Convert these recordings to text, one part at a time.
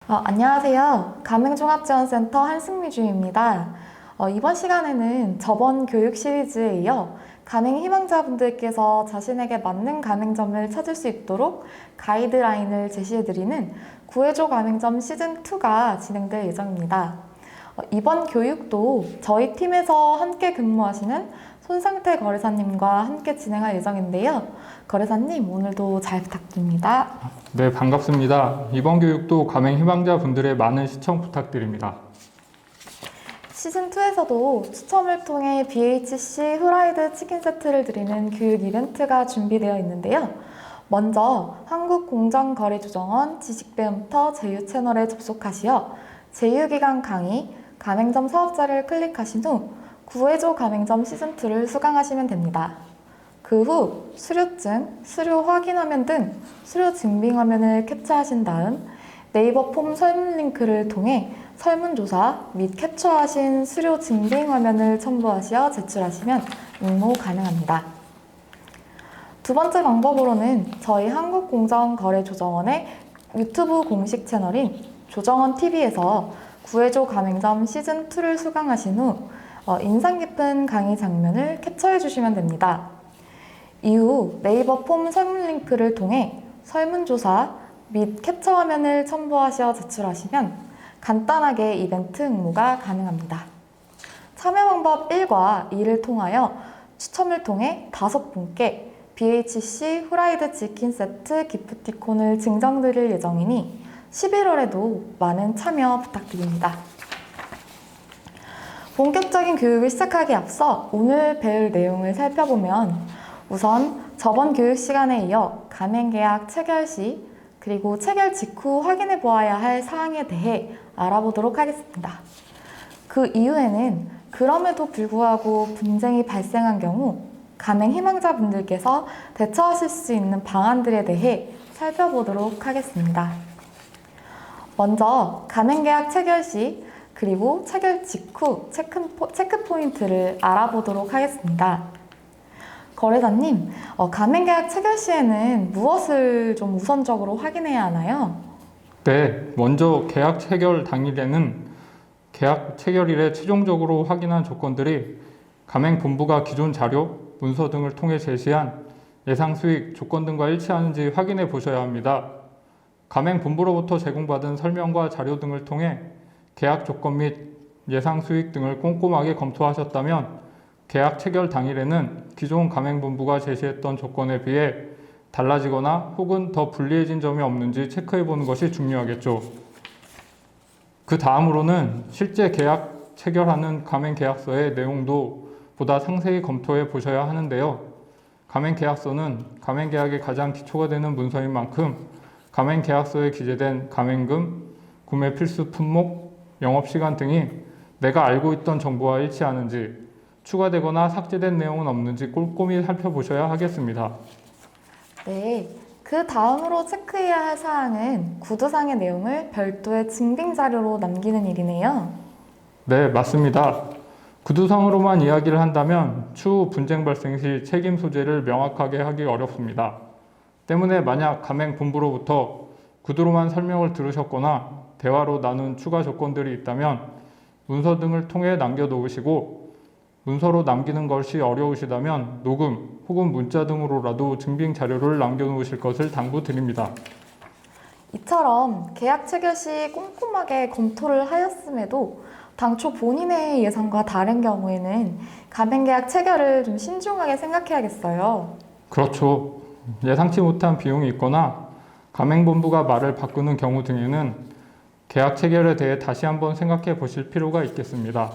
안녕하세요. 가맹종합지원센터 한승미 주임입니다. 이번 시간에는 저번 교육 시리즈에 이어 가맹 희망자분들께서 자신에게 맞는 가맹점을 찾을 수 있도록 가이드라인을 제시해드리는 구해줘 가맹점 시즌2가 진행될 예정입니다. 이번 교육도 저희 팀에서 함께 근무하시는 손상태 거래사님과 함께 진행할 예정인데요. 거래사님, 오늘도 잘 부탁드립니다. 네, 반갑습니다. 이번 교육도 가맹 희망자 분들의 많은 시청 부탁드립니다. 시즌2에서도 추첨을 통해 BHC 후라이드 치킨 세트를 드리는 교육 이벤트가 준비되어 있는데요. 먼저 한국공정거래조정원 지식배움터 제휴 채널에 접속하시어 제휴기간 강의, 가맹점 사업자를 클릭하신 후 구해줘 가맹점 시즌2를 수강하시면 됩니다. 그 후 수료증, 수료 확인화면 등 수료 증빙 화면을 캡처하신 다음 네이버 폼 설문 링크를 통해 설문조사 및 캡처하신 수료 증빙 화면을 첨부하시어 제출하시면 응모 가능합니다. 두 번째 방법으로는 저희 한국공정거래조정원의 유튜브 공식 채널인 조정원TV에서 구해줘 가맹점 시즌2를 수강하신 후 인상 깊은 강의 장면을 캡처해 주시면 됩니다. 이후 네이버 폼 설문 링크를 통해 설문조사 및 캡처 화면을 첨부하셔 제출하시면 간단하게 이벤트 응모가 가능합니다. 참여 방법 1과 2를 통하여 추첨을 통해 5분께 BHC 후라이드 치킨 세트 기프티콘을 증정드릴 예정이니 11월에도 많은 참여 부탁드립니다. 본격적인 교육을 시작하기에 앞서 오늘 배울 내용을 살펴보면 우선 저번 교육 시간에 이어 가맹계약 체결 시 그리고 체결 직후 확인해 보아야 할 사항에 대해 알아보도록 하겠습니다. 그 이후에는 그럼에도 불구하고 분쟁이 발생한 경우 가맹 희망자분들께서 대처하실 수 있는 방안들에 대해 살펴보도록 하겠습니다. 먼저 가맹계약 체결 시 그리고 체결 직후 체크 포인트를 알아보도록 하겠습니다. 거래사님, 가맹계약 체결 시에는 무엇을 좀 우선적으로 확인해야 하나요? 네, 먼저 계약 체결 당일에는 계약 체결일에 최종적으로 확인한 조건들이 가맹본부가 기존 자료, 문서 등을 통해 제시한 예상 수익 조건 등과 일치하는지 확인해 보셔야 합니다. 가맹본부로부터 제공받은 설명과 자료 등을 통해 계약 조건 및 예상 수익 등을 꼼꼼하게 검토하셨다면 계약 체결 당일에는 기존 가맹본부가 제시했던 조건에 비해 달라지거나 혹은 더 불리해진 점이 없는지 체크해 보는 것이 중요하겠죠. 그 다음으로는 실제 계약 체결하는 가맹계약서의 내용도 보다 상세히 검토해 보셔야 하는데요. 가맹계약서는 가맹계약의 가장 기초가 되는 문서인 만큼 가맹계약서에 기재된 가맹금, 구매 필수 품목, 영업시간 등이 내가 알고 있던 정보와 일치하는지 추가되거나 삭제된 내용은 없는지 꼼꼼히 살펴보셔야 하겠습니다. 네, 그 다음으로 체크해야 할 사항은 구두상의 내용을 별도의 증빙 자료로 남기는 일이네요. 네, 맞습니다. 구두상으로만 이야기를 한다면 추후 분쟁 발생 시 책임 소재를 명확하게 하기 어렵습니다. 때문에 만약 가맹본부로부터 구두로만 설명을 들으셨거나 대화로 나눈 추가 조건들이 있다면 문서 등을 통해 남겨놓으시고 문서로 남기는 것이 어려우시다면 녹음 혹은 문자 등으로라도 증빙 자료를 남겨놓으실 것을 당부드립니다. 이처럼 계약 체결 시 꼼꼼하게 검토를 하였음에도 당초 본인의 예상과 다른 경우에는 가맹계약 체결을 좀 신중하게 생각해야겠어요. 그렇죠. 예상치 못한 비용이 있거나 가맹본부가 말을 바꾸는 경우 등에는 계약 체결에 대해 다시 한번 생각해 보실 필요가 있겠습니다.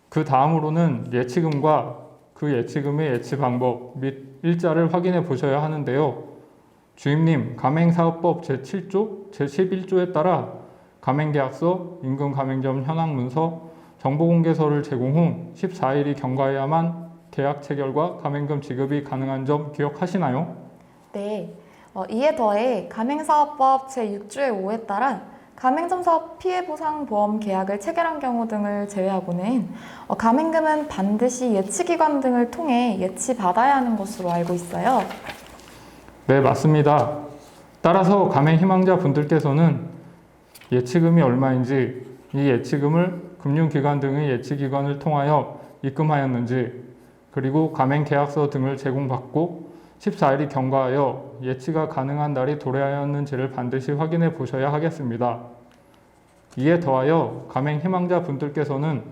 그 다음으로는 예치금과 그 예치금의 예치 방법 및 일자를 확인해 보셔야 하는데요. 주임님, 가맹사업법 제7조, 제11조에 따라 가맹계약서, 임금가맹점 현황문서, 정보공개서를 제공 후 14일이 경과해야만 계약 체결과 가맹금 지급이 가능한 점 기억하시나요? 네, 이에 더해 가맹사업법 제6조의 5에 따라 가맹점 사업 피해보상보험 계약을 체결한 경우 등을 제외하고는 가맹금은 반드시 예치기관 등을 통해 예치받아야 하는 것으로 알고 있어요. 네, 맞습니다. 따라서 가맹 희망자 분들께서는 예치금이 얼마인지, 이 예치금을 금융기관 등의 예치기관을 통하여 입금하였는지, 그리고 가맹계약서 등을 제공받고 14일이 경과하여 예치가 가능한 날이 도래하였는지를 반드시 확인해 보셔야 하겠습니다. 이에 더하여 가맹 희망자 분들께서는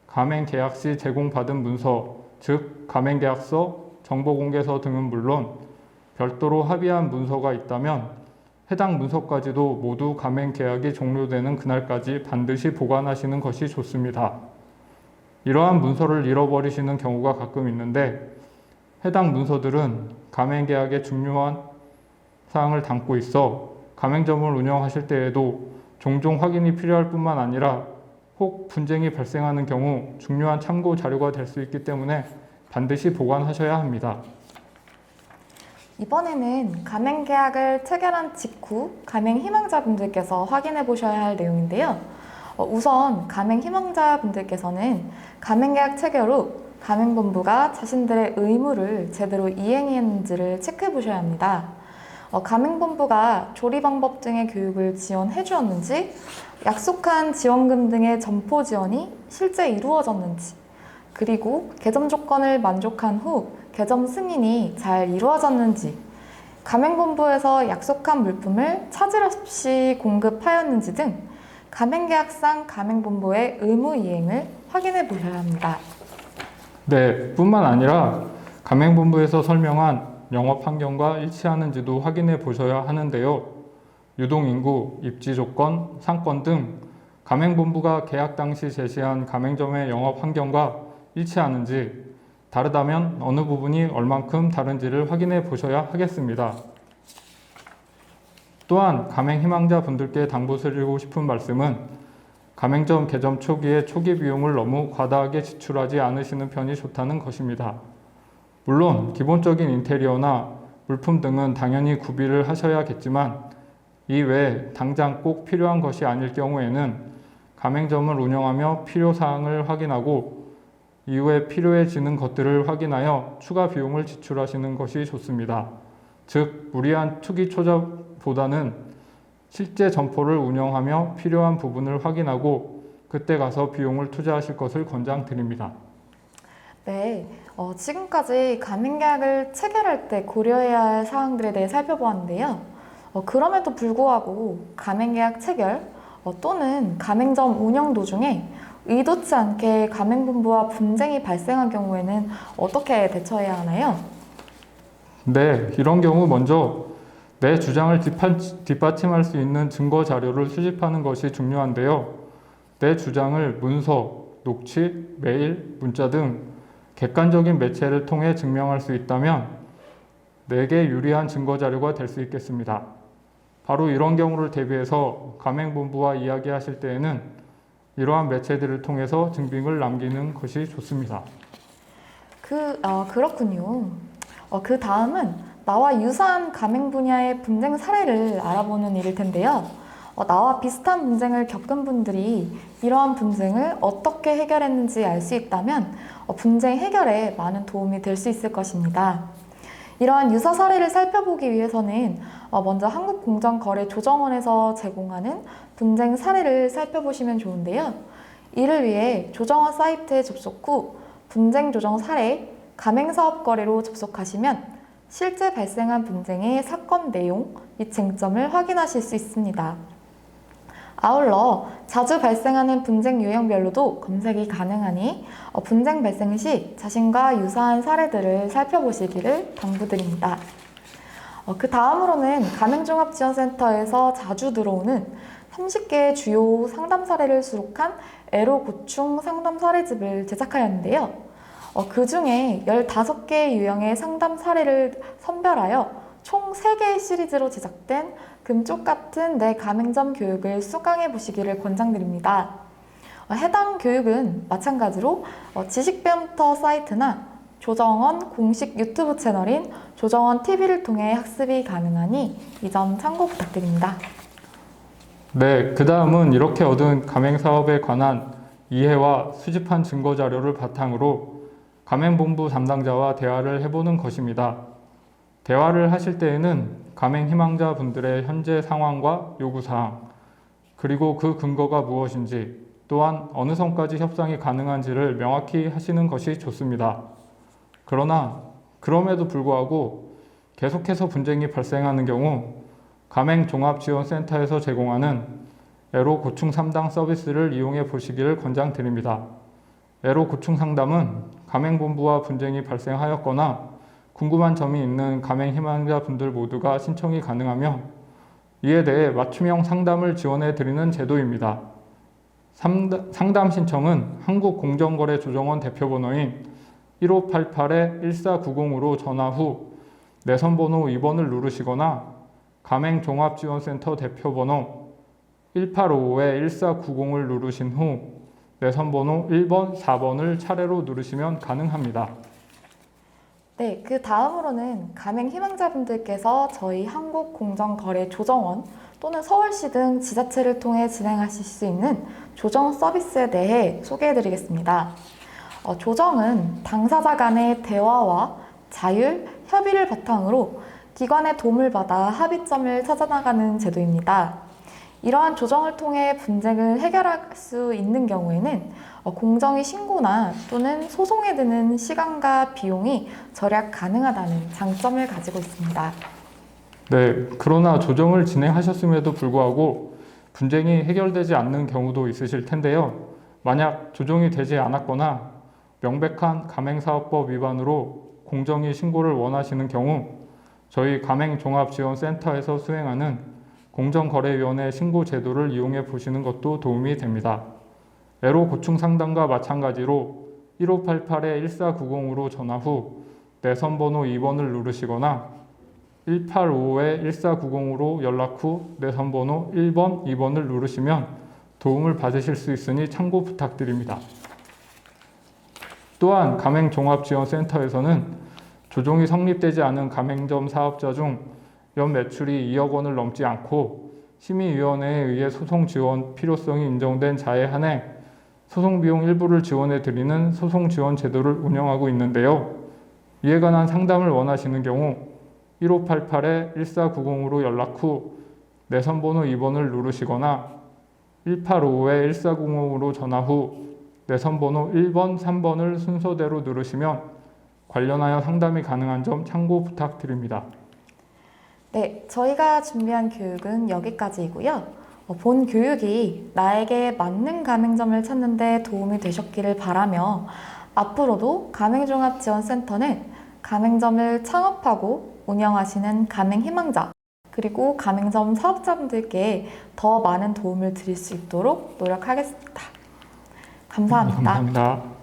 가맹 계약 시 제공받은 문서, 즉 가맹 계약서, 정보공개서 등은 물론 별도로 합의한 문서가 있다면 해당 문서까지도 모두 가맹 계약이 종료되는 그날까지 반드시 보관하시는 것이 좋습니다. 이러한 문서를 잃어버리시는 경우가 가끔 있는데 해당 문서들은 가맹 계약의 중요한 사항을 담고 있어 가맹점을 운영하실 때에도 종종 확인이 필요할 뿐만 아니라 혹 분쟁이 발생하는 경우 중요한 참고 자료가 될 수 있기 때문에 반드시 보관하셔야 합니다. 이번에는 가맹계약을 체결한 직후 가맹 희망자분들께서 확인해 보셔야 할 내용인데요. 우선 가맹 희망자분들께서는 가맹계약 체결 후 가맹본부가 자신들의 의무를 제대로 이행했는지를 체크해 보셔야 합니다. 가맹본부가 조리 방법 등의 교육을 지원해 주었는지, 약속한 지원금 등의 점포 지원이 실제 이루어졌는지, 그리고 개점 조건을 만족한 후 개점 승인이 잘 이루어졌는지, 가맹본부에서 약속한 물품을 차질 없이 공급하였는지 등 가맹계약상 가맹본부의 의무 이행을 확인해 보셔야 합니다. 네, 뿐만 아니라 가맹본부에서 설명한 영업 환경과 일치하는지도 확인해 보셔야 하는데요. 유동인구, 입지 조건, 상권 등 가맹본부가 계약 당시 제시한 가맹점의 영업 환경과 일치하는지, 다르다면 어느 부분이 얼만큼 다른지를 확인해 보셔야 하겠습니다. 또한 가맹 희망자 분들께 당부드리고 싶은 말씀은 가맹점 개점 초기에 초기 비용을 너무 과다하게 지출하지 않으시는 편이 좋다는 것입니다. 물론 기본적인 인테리어나 물품 등은 당연히 구비를 하셔야겠지만 이외에 당장 꼭 필요한 것이 아닐 경우에는 가맹점을 운영하며 필요사항을 확인하고 이후에 필요해지는 것들을 확인하여 추가 비용을 지출하시는 것이 좋습니다. 즉 무리한 투기 투자보다는 실제 점포를 운영하며 필요한 부분을 확인하고 그때 가서 비용을 투자하실 것을 권장드립니다. 네, 지금까지 가맹계약을 체결할 때 고려해야 할 사항들에 대해 살펴보았는데요. 그럼에도 불구하고 가맹계약 체결 또는 가맹점 운영 도중에 의도치 않게 가맹본부와 분쟁이 발생한 경우에는 어떻게 대처해야 하나요? 네, 이런 경우 먼저 내 주장을 뒷받침할 수 있는 증거 자료를 수집하는 것이 중요한데요. 내 주장을 문서, 녹취, 메일, 문자 등 객관적인 매체를 통해 증명할 수 있다면 내게 유리한 증거 자료가 될 수 있겠습니다. 바로 이런 경우를 대비해서 가맹본부와 이야기하실 때에는 이러한 매체들을 통해서 증빙을 남기는 것이 좋습니다. 그렇군요. 그 다음은 나와 유사한 가맹 분야의 분쟁 사례를 알아보는 일일 텐데요. 나와 비슷한 분쟁을 겪은 분들이 이러한 분쟁을 어떻게 해결했는지 알 수 있다면 분쟁 해결에 많은 도움이 될 수 있을 것입니다. 이러한 유사 사례를 살펴보기 위해서는 먼저 한국공정거래조정원에서 제공하는 분쟁 사례를 살펴보시면 좋은데요. 이를 위해 조정원 사이트에 접속 후 분쟁 조정 사례, 가맹사업 거래로 접속하시면 실제 발생한 분쟁의 사건 내용 및 쟁점을 확인하실 수 있습니다. 아울러 자주 발생하는 분쟁 유형별로도 검색이 가능하니 분쟁 발생 시 자신과 유사한 사례들을 살펴보시기를 당부드립니다. 그 다음으로는 가맹종합지원센터에서 자주 들어오는 30개의 주요 상담 사례를 수록한 애로 고충 상담 사례집을 제작하였는데요. 그 중에 15개의 유형의 상담 사례를 선별하여 총 3개의 시리즈로 제작된 금쪽 같은 내 가맹점 교육을 수강해 보시기를 권장드립니다. 해당 교육은 마찬가지로 지식배움터 사이트나 조정원 공식 유튜브 채널인 조정원 TV를 통해 학습이 가능하니 이 점 참고 부탁드립니다. 네, 그 다음은 이렇게 얻은 가맹사업에 관한 이해와 수집한 증거 자료를 바탕으로 가맹본부 담당자와 대화를 해보는 것입니다. 대화를 하실 때에는 가맹 희망자 분들의 현재 상황과 요구사항, 그리고 그 근거가 무엇인지, 또한 어느 선까지 협상이 가능한지를 명확히 하시는 것이 좋습니다. 그러나 그럼에도 불구하고 계속해서 분쟁이 발생하는 경우 가맹종합지원센터에서 제공하는 애로 고충 상담 서비스를 이용해 보시기를 권장드립니다. 애로 고충 상담은 가맹본부와 분쟁이 발생하였거나 궁금한 점이 있는 가맹 희망자분들 모두가 신청이 가능하며 이에 대해 맞춤형 상담을 지원해 드리는 제도입니다. 상담 신청은 한국공정거래조정원 대표번호인 1588-1490으로 전화 후 내선번호 2번을 누르시거나 가맹종합지원센터 대표번호 1855-1490을 누르신 후 내선번호 1번, 4번을 차례로 누르시면 가능합니다. 네, 그 다음으로는 가맹 희망자분들께서 저희 한국공정거래조정원 또는 서울시 등 지자체를 통해 진행하실 수 있는 조정 서비스에 대해 소개해드리겠습니다. 조정은 당사자 간의 대화와 자율, 협의를 바탕으로 기관의 도움을 받아 합의점을 찾아나가는 제도입니다. 이러한 조정을 통해 분쟁을 해결할 수 있는 경우에는 공정위 신고나 또는 소송에 드는 시간과 비용이 절약 가능하다는 장점을 가지고 있습니다. 네, 그러나 조정을 진행하셨음에도 불구하고 분쟁이 해결되지 않는 경우도 있으실 텐데요. 만약 조정이 되지 않았거나 명백한 가맹사업법 위반으로 공정위 신고를 원하시는 경우 저희 가맹종합지원센터에서 수행하는 공정거래위원회 신고 제도를 이용해 보시는 것도 도움이 됩니다. 애로 고충 상담과 마찬가지로 1588-1490으로 전화 후 내선번호 2번을 누르시거나 1855-1490으로 연락 후 내선번호 1번, 2번을 누르시면 도움을 받으실 수 있으니 참고 부탁드립니다. 또한 가맹종합지원센터에서는 조정이 성립되지 않은 가맹점 사업자 중 연 매출이 2억 원을 넘지 않고 심의위원회에 의해 소송 지원 필요성이 인정된 자에 한해 소송 비용 일부를 지원해 드리는 소송 지원 제도를 운영하고 있는데요. 이에 관한 상담을 원하시는 경우 1588-1490으로 연락 후 내선번호 2번을 누르시거나 1855-1405으로 전화 후 내선번호 1번, 3번을 순서대로 누르시면 관련하여 상담이 가능한 점 참고 부탁드립니다. 네, 저희가 준비한 교육은 여기까지이고요. 본 교육이 나에게 맞는 가맹점을 찾는 데 도움이 되셨기를 바라며 앞으로도 가맹종합지원센터는 가맹점을 창업하고 운영하시는 가맹희망자 그리고 가맹점 사업자분들께 더 많은 도움을 드릴 수 있도록 노력하겠습니다. 감사합니다. 감사합니다.